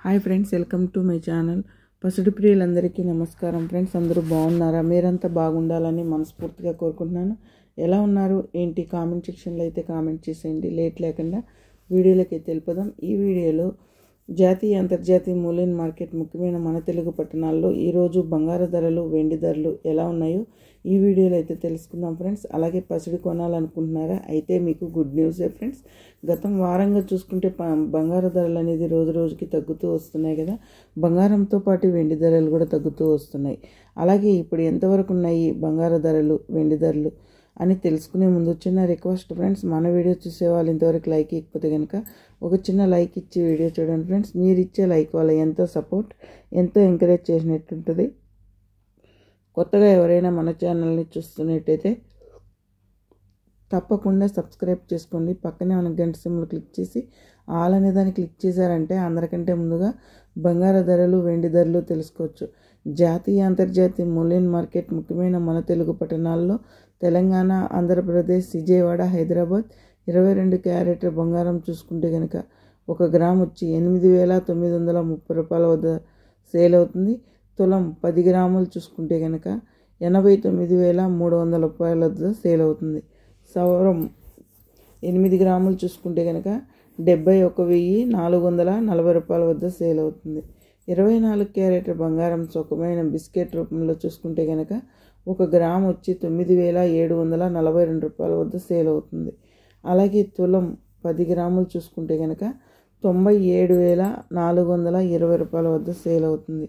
Hi friends, welcome to my channel. పసుడు ప్రియులందరికీ నమస్కారం. ఫ్రెండ్స్, అందరూ బాగున్నారా? మీరంతా బాగుండాలని మనస్ఫూర్తిగా కోరుకుంటున్నాను. ఎలా ఉన్నారు ఏంటి? కామెంట్ సెక్షన్లో అయితే కామెంట్ చేసేయండి. లేట్ లేకుండా వీడియోలోకి అయితే వెళ్ళిపోదాం. ఈ వీడియోలో జాతీయ అంతర్జాతీయ మూల్యం మార్కెట్ ముఖ్యమైన మన తెలుగు పట్టణాల్లో ఈరోజు బంగారు ధరలు, వెండి ధరలు ఎలా ఉన్నాయో ఈ వీడియోలో అయితే తెలుసుకుందాం ఫ్రెండ్స్. అలాగే పసిడి కొనాలనుకుంటున్నారా? అయితే మీకు గుడ్ న్యూసే ఫ్రెండ్స్. గతం వారంగా చూసుకుంటే బంగారు ధరలు అనేది రోజు రోజుకి తగ్గుతూ వస్తున్నాయి కదా. బంగారంతో పాటు వెండి ధరలు కూడా తగ్గుతూ వస్తున్నాయి. అలాగే ఇప్పుడు ఎంతవరకు ఉన్నాయి బంగారు ధరలు, వెండి ధరలు అని తెలుసుకునే ముందు చిన్న రిక్వెస్ట్ ఫ్రెండ్స్, మన వీడియో చూసే వాళ్ళు ఇంతవరకు లైక్ ఇవ్వకపోతే కనుక ఒక చిన్న లైక్ ఇచ్చి వీడియో చూడండి ఫ్రెండ్స్. మీరు ఇచ్చే లైక్ వల్ల ఎంతో సపోర్ట్, ఎంతో ఎంకరేజ్ చేసినట్టుంటుంది. కొత్తగా ఎవరైనా మన ఛానల్ని చూస్తున్నట్టయితే తప్పకుండా సబ్స్క్రైబ్ చేసుకోండి. పక్కనే ఉన్న గంట సింబల్ క్లిక్ చేసి ఆల్ అనే దాన్ని క్లిక్ చేశారంటే అందరికంటే ముందుగా బంగారు ధరలు, వెండి ధరలు తెలుసుకోవచ్చు. జాతీయ అంతర్జాతీయ మూల్యం మార్కెట్ ముఖ్యమైన మన తెలుగు పట్టణాల్లో తెలంగాణ, ఆంధ్రప్రదేశ్, విజయవాడ, హైదరాబాద్ 22 క్యారెట్ల బంగారం చూసుకుంటే కనుక 1 గ్రామ్ వచ్చి 8,930 రూపాయల వద్ద సేల్ అవుతుంది. తులం 10 గ్రాములు చూసుకుంటే కనుక 89,300 రూపాయల వద్ద సేల్ అవుతుంది. సవరం 8 గ్రాములు చూసుకుంటే కనుక 71,440 రూపాయల వద్ద సేల్ అవుతుంది. 24 క్యారెట్ల బంగారం సుఖమైన బిస్కెట్ రూపంలో చూసుకుంటే కనుక 1 గ్రామ్ వచ్చి 9,742 రూపాయల వద్ద సేల్ అవుతుంది. అలాగే తులం 10 గ్రాములు చూసుకుంటే కనుక 97,420 రూపాయల వద్ద సేల్ అవుతుంది.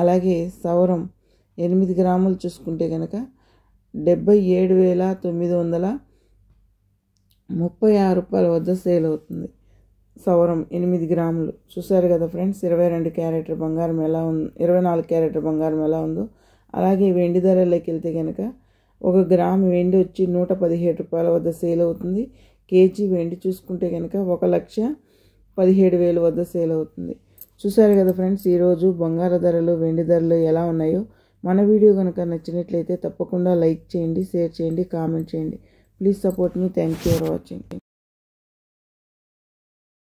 అలాగే సవరం 8 గ్రాములు చూసుకుంటే కనుక 77,936 రూపాయల వద్ద సేల్ అవుతుంది. సవరం 8 గ్రాములు చూసారు కదా ఫ్రెండ్స్. 22 క్యారెట్ల బంగారం ఎలా ఉంది, 24 క్యారెట్ల బంగారం ఎలా ఉందో. అలాగే వెండి ధరలోకి వెళ్తే కనుక 1 గ్రామ్ వెండి వచ్చి 117 రూపాయల వద్ద సేల్ అవుతుంది. కేజీ వెండి చూసుకుంటే కనుక 1,17,000 వద్ద సేల్ అవుతుంది. చూసారు కదా ఫ్రెండ్స్, ఈరోజు బంగారు ధరలు, వెండి ధరలు ఎలా ఉన్నాయో. మన వీడియో కనుక నచ్చినట్లయితే తప్పకుండా లైక్ చేయండి, షేర్ చేయండి, కామెంట్ చేయండి. Please support me. Thank you for watching.